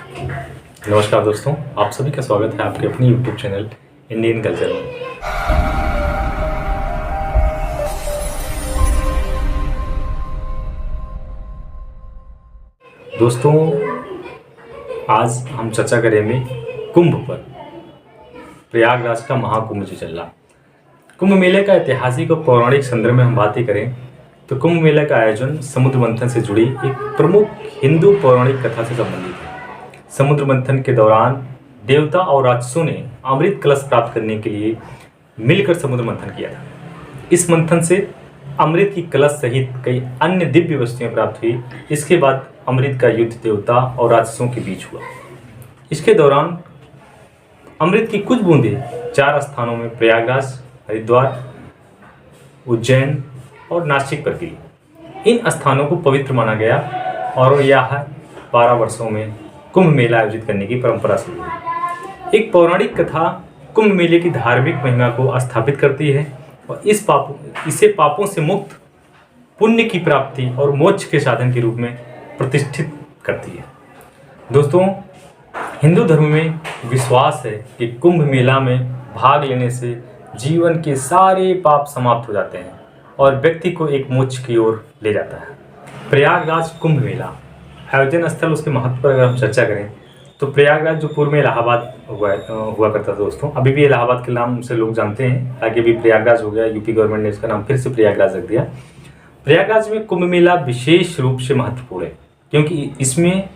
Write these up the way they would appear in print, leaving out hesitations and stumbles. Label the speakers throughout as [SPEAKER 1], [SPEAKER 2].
[SPEAKER 1] नमस्कार दोस्तों, आप सभी का स्वागत है आपके अपने YouTube चैनल इंडियन कल्चर में। दोस्तों, आज हम चर्चा करेंगे कुंभ पर। प्रयागराज का महाकुंभ जो चल रहा, कुंभ मेले का ऐतिहासिक और पौराणिक संदर्भ में हम बातें करें तो कुंभ मेले का आयोजन समुद्र मंथन से जुड़ी एक प्रमुख हिंदू पौराणिक कथा से संबंधित है। समुद्र मंथन के दौरान देवता और राक्षसों ने अमृत कलश प्राप्त करने के लिए मिलकर समुद्र मंथन किया था। इस मंथन से अमृत की कलश सहित कई अन्य दिव्य वस्तुएं प्राप्त हुई। इसके बाद अमृत का युद्ध देवता और राक्षसों के बीच हुआ। इसके दौरान अमृत की कुछ बूंदें 4 स्थानों में प्रयागराज, हरिद्वार, उज्जैन और नासिक पर गिरी। इन स्थानों को पवित्र माना गया और यह 12 वर्षों में कुंभ मेला आयोजित करने की परंपरा शुरू हुई। एक पौराणिक कथा कुंभ मेले की धार्मिक महिमा को स्थापित करती है और इसे पापों से मुक्त, पुण्य की प्राप्ति और मोक्ष के साधन के रूप में प्रतिष्ठित करती है। दोस्तों, हिंदू धर्म में विश्वास है कि कुंभ मेला में भाग लेने से जीवन के सारे पाप समाप्त हो जाते हैं और व्यक्ति को एक मोक्ष की ओर ले जाता है। प्रयागराज कुंभ मेला आयोजन स्थल, उसके महत्व पर अगर हम चर्चा करें तो प्रयागराज जो पूर्व में इलाहाबाद हुआ करता था दोस्तों, अभी भी इलाहाबाद के नाम से लोग जानते हैं। आगे भी प्रयागराज हो गया, यूपी गवर्नमेंट ने इसका नाम फिर से प्रयागराज रख दिया। प्रयागराज में कुंभ मेला विशेष रूप से महत्वपूर्ण है क्योंकि इसमें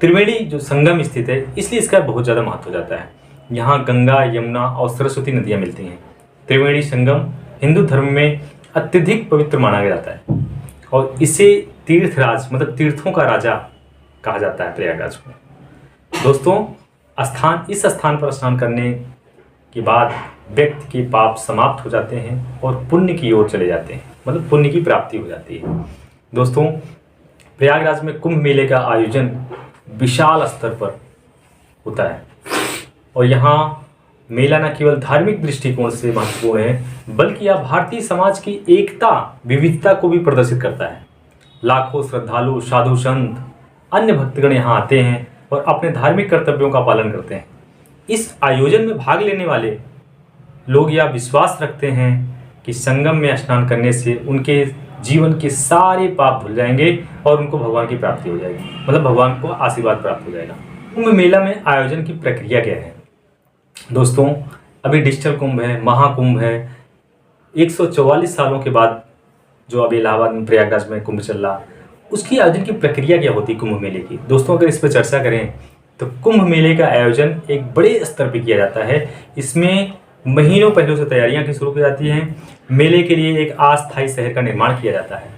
[SPEAKER 1] त्रिवेणी जो संगम स्थित है, इसलिए इसका बहुत ज़्यादा महत्व हो जाता है। यहाँ गंगा, यमुना और सरस्वती नदियाँ मिलती हैं। त्रिवेणी संगम हिंदू धर्म में अत्यधिक पवित्र माना जाता है और इसे तीर्थराज मतलब तीर्थों का राजा कहा जाता है प्रयागराज को। दोस्तों, इस स्थान पर स्नान करने के बाद व्यक्ति के पाप समाप्त हो जाते हैं और पुण्य की ओर चले जाते हैं, मतलब पुण्य की प्राप्ति हो जाती है। दोस्तों, प्रयागराज में कुंभ मेले का आयोजन विशाल स्तर पर होता है और यहाँ मेला न केवल धार्मिक दृष्टिकोण से महत्वपूर्ण है बल्कि यह भारतीय समाज की एकता, विविधता को भी प्रदर्शित करता है। लाखों श्रद्धालु, साधु संत, अन्य भक्तगण यहाँ आते हैं और अपने धार्मिक कर्तव्यों का पालन करते हैं। इस आयोजन में भाग लेने वाले लोग यह विश्वास रखते हैं कि संगम में स्नान करने से उनके जीवन के सारे पाप धुल जाएंगे और उनको भगवान की प्राप्ति हो जाएगी, मतलब भगवान को आशीर्वाद प्राप्त हो जाएगा। कुंभ मेला में आयोजन की प्रक्रिया क्या है दोस्तों? अभी डिजिटल कुंभ है, महाकुंभ है। 144 सालों के बाद जो अभी इलाहाबाद में प्रयागराज में कुंभ चल रहा, उसकी आयोजन की प्रक्रिया क्या होती है कुंभ मेले की? दोस्तों, अगर इस पर चर्चा करें तो कुंभ मेले का आयोजन एक बड़े स्तर पर किया जाता है। इसमें महीनों पहले से तैयारियां की शुरू की जाती हैं। मेले के लिए एक अस्थायी शहर का निर्माण किया जाता है।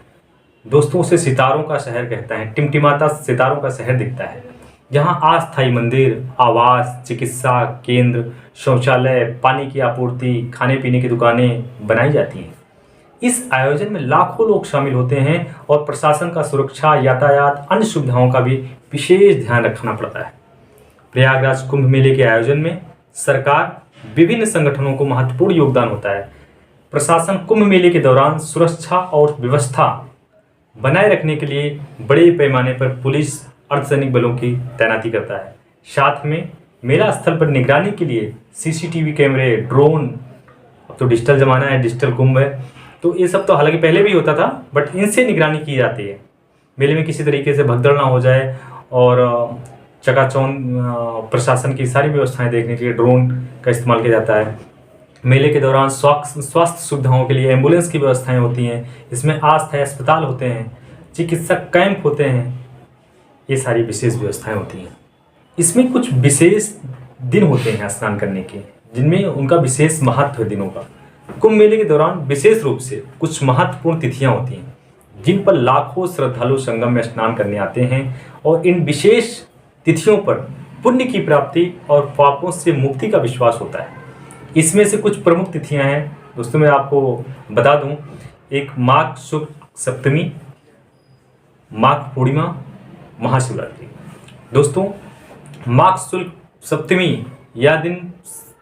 [SPEAKER 1] दोस्तों, उसे सितारों का शहर कहता है। टिमटिमाता सितारों का शहर दिखता है। यहाँ अस्थायी मंदिर, आवास, चिकित्सा केंद्र, शौचालय, पानी की आपूर्ति, खाने पीने की दुकानें बनाई जाती हैं। इस आयोजन में लाखों लोग शामिल होते हैं और प्रशासन का सुरक्षा, यातायात, अन्य सुविधाओं का भी विशेष ध्यान रखना पड़ता है। प्रयागराज कुंभ मेले के आयोजन में सरकार, विभिन्न संगठनों को महत्वपूर्ण योगदान होता है। प्रशासन कुंभ मेले के दौरान सुरक्षा और व्यवस्था बनाए रखने के लिए बड़े पैमाने पर पुलिस, अर्धसैनिक बलों की तैनाती करता है। साथ में मेला स्थल पर निगरानी के लिए सीसीटीवी कैमरे, ड्रोन, अब तो डिजिटल ज़माना है, डिजिटल कुंभ है, तो ये सब तो हालांकि पहले भी होता था, बट इनसे निगरानी की जाती है। मेले में किसी तरीके से भगदड़ ना हो जाए और चकाचौंध प्रशासन की सारी व्यवस्थाएं देखने के लिए ड्रोन का इस्तेमाल किया जाता है। मेले के दौरान स्वास्थ्य सुविधाओं के लिए एम्बुलेंस की व्यवस्थाएं होती हैं। इसमें अस्थायी अस्पताल होते हैं, चिकित्सक कैंप होते हैं, ये सारी विशेष व्यवस्थाएं होती हैं। इसमें कुछ विशेष दिन होते हैं स्नान करने के, जिनमें उनका विशेष महत्व है दिनों का। कुंभ मेले के दौरान विशेष रूप से कुछ महत्वपूर्ण तिथियां होती हैं जिन पर लाखों श्रद्धालु संगम में स्नान करने आते हैं और इन विशेष तिथियों पर पुण्य की प्राप्ति और पापों से मुक्ति का विश्वास होता है। इसमें से कुछ प्रमुख तिथियां हैं दोस्तों, मैं आपको बता दूं। एक माघ शुक्ल सप्तमी, माघ पूर्णिमा, महाशिवरात्रि। दोस्तों, माघ शुक्ल सप्तमी यह दिन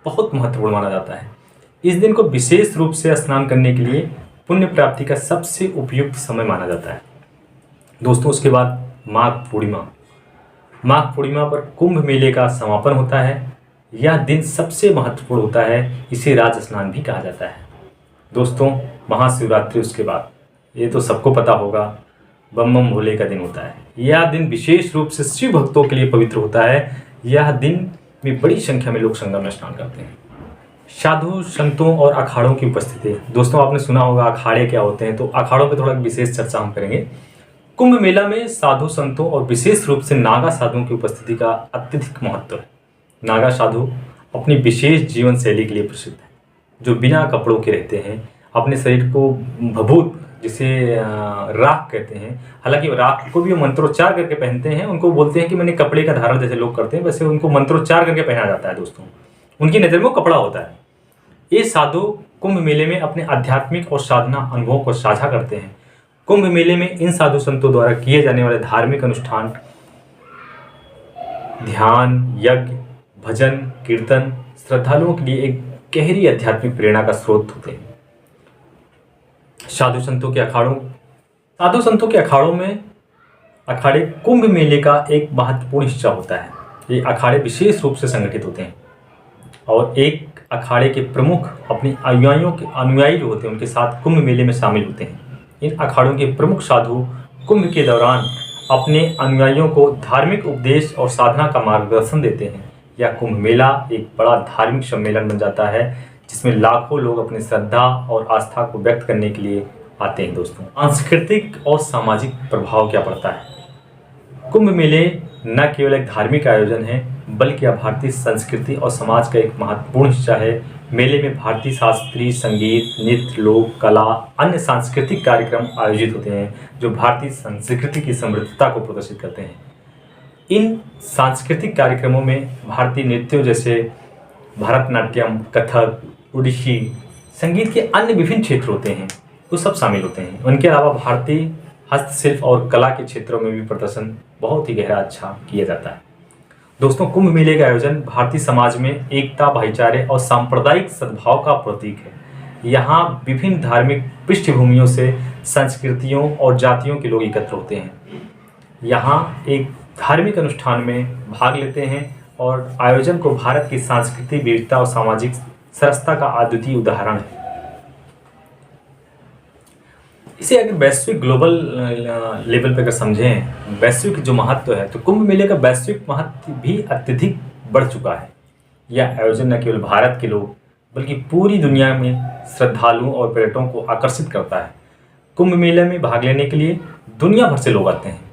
[SPEAKER 1] बहुत महत्वपूर्ण माना जाता है। इस दिन को विशेष रूप से स्नान करने के लिए पुण्य प्राप्ति का सबसे उपयुक्त समय माना जाता है। दोस्तों, उसके बाद माघ पूर्णिमा। माघ पूर्णिमा पर कुंभ मेले का समापन होता है। यह दिन सबसे महत्वपूर्ण होता है, इसे राज स्नान भी कहा जाता है। दोस्तों, महाशिवरात्रि उसके बाद, ये तो सबको पता होगा, बम बम भोले का दिन होता है। यह दिन विशेष रूप से शिव भक्तों के लिए पवित्र होता है। यह दिन में बड़ी संख्या में लोग संगम में स्नान करते हैं। साधु संतों और अखाड़ों की उपस्थिति। दोस्तों, आपने सुना होगा अखाड़े क्या होते हैं, तो अखाड़ों पे थोड़ा विशेष चर्चा हम करेंगे। कुंभ मेला में साधु संतों और विशेष रूप से नागा साधुओं की उपस्थिति का अत्यधिक महत्व है। नागा साधु अपनी विशेष जीवन शैली के लिए प्रसिद्ध है, जो बिना कपड़ों के रहते हैं, अपने शरीर को भभूत, जिसे राख कहते हैं, हालांकि राख को भी मंत्रोच्चार करके पहनते हैं। उनको बोलते हैं कि मैंने कपड़े का धारण जैसे लोग करते हैं, वैसे उनको मंत्रोच्चार करके पहना जाता है। दोस्तों, उनकी नज़र में वो कपड़ा होता है। ये साधु कुंभ मेले में अपने आध्यात्मिक और साधना अनुभवों को साझा करते हैं। कुंभ मेले में इन साधु संतों द्वारा किए जाने वाले धार्मिक अनुष्ठान, ध्यान, यज्ञ, भजन, कीर्तन श्रद्धालुओं के लिए एक गहरी आध्यात्मिक प्रेरणा का स्रोत होते हैं। साधु संतों के अखाड़ों में अखाड़े कुंभ मेले का एक महत्वपूर्ण हिस्सा होता है। ये अखाड़े विशेष रूप से संगठित होते हैं और एक अखाड़े के प्रमुख अपने अनुयायी जो होते हैं उनके साथ कुंभ मेले में शामिल होते हैं। इन अखाड़ों के प्रमुख साधु कुंभ के दौरान अपने अनुयायियों को धार्मिक उपदेश और साधना का मार्गदर्शन देते हैं। यह कुंभ मेला एक बड़ा धार्मिक सम्मेलन बन जाता है, जिसमें लाखों लोग अपनी श्रद्धा और आस्था को व्यक्त करने के लिए आते हैं। दोस्तों, सांस्कृतिक और सामाजिक प्रभाव क्या पड़ता है? कुंभ मेले न केवल एक धार्मिक आयोजन है, बल्कि यह भारतीय संस्कृति और समाज का एक महत्वपूर्ण हिस्सा है। मेले में भारतीय शास्त्रीय संगीत, नृत्य, लोक कला, अन्य सांस्कृतिक कार्यक्रम आयोजित होते हैं, जो भारतीय संस्कृति की समृद्धता को प्रदर्शित करते हैं। इन सांस्कृतिक कार्यक्रमों में भारतीय नृत्यों जैसे भरतनाट्यम, कथक, ओडिसी, संगीत के अन्य विभिन्न क्षेत्र होते हैं, वो सब शामिल होते हैं। उनके अलावा भारतीय हस्तशिल्प और कला के क्षेत्रों में भी प्रदर्शन बहुत ही गहरा अच्छा किया जाता है। दोस्तों, कुंभ मेले का आयोजन भारतीय समाज में एकता, भाईचारे और सांप्रदायिक सद्भाव का प्रतीक है। यहाँ विभिन्न धार्मिक पृष्ठभूमियों से, संस्कृतियों और जातियों के लोग एकत्र होते हैं। यहाँ एक धार्मिक अनुष्ठान में भाग लेते हैं और आयोजन को भारत की सांस्कृतिक विविधता और सामाजिक सरसता का अद्वितीय उदाहरण है। इसे अगर वैश्विक ग्लोबल लेवल पर अगर समझें, वैश्विक जो महत्व है, तो कुंभ मेले का वैश्विक महत्व भी अत्यधिक बढ़ चुका है। यह आयोजन न केवल भारत के लोग बल्कि पूरी दुनिया में श्रद्धालुओं और पर्यटकों को आकर्षित करता है। कुंभ मेले में भाग लेने के लिए दुनिया भर से लोग आते हैं।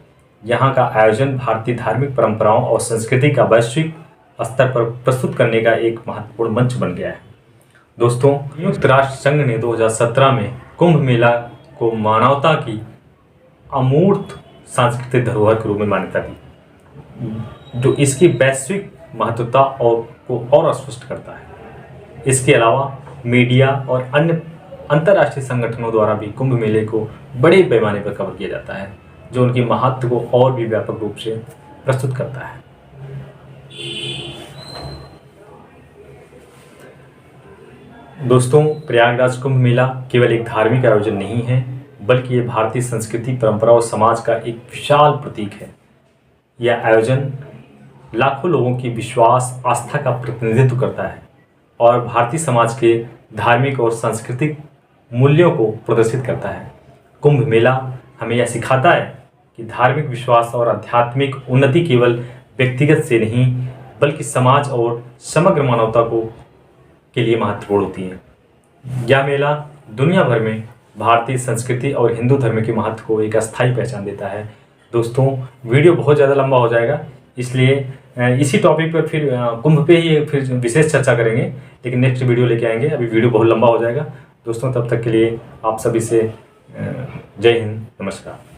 [SPEAKER 1] यहाँ का आयोजन भारतीय धार्मिक परंपराओं और संस्कृति का वैश्विक स्तर पर प्रस्तुत करने का एक महत्वपूर्ण मंच बन गया है। दोस्तों, संयुक्त राष्ट्र संघ ने 2017 में कुंभ मेला को मानवता की अमूर्त सांस्कृतिक धरोहर के रूप में मान्यता दी, जो इसकी वैश्विक महत्वता और स्पष्ट करता है। इसके अलावा मीडिया और अन्य अंतर्राष्ट्रीय संगठनों द्वारा भी कुंभ मेले को बड़े पैमाने पर कवर किया जाता है, जो उनके महत्व को और भी व्यापक रूप से प्रस्तुत करता है। दोस्तों, प्रयागराज कुंभ मेला केवल एक धार्मिक आयोजन नहीं है, बल्कि ये भारतीय संस्कृति, परंपरा और समाज का एक विशाल प्रतीक है। यह आयोजन लाखों लोगों की विश्वास, आस्था का प्रतिनिधित्व करता है और भारतीय समाज के धार्मिक और सांस्कृतिक मूल्यों को प्रदर्शित करता है। कुंभ मेला हमें यह सिखाता है कि धार्मिक विश्वास और आध्यात्मिक उन्नति केवल व्यक्तिगत से नहीं, बल्कि समाज और समग्र मानवता के लिए महत्वपूर्ण होती है। यह मेला दुनिया भर में भारतीय संस्कृति और हिंदू धर्म के महत्व को एक अस्थायी पहचान देता है। दोस्तों, वीडियो बहुत ज़्यादा लंबा हो जाएगा, इसलिए इसी टॉपिक पर फिर कुंभ पे ही फिर विशेष चर्चा करेंगे, लेकिन नेक्स्ट वीडियो लेके आएंगे। अभी वीडियो बहुत लंबा हो जाएगा। दोस्तों, तब तक के लिए आप सभी से जय हिंद, नमस्कार।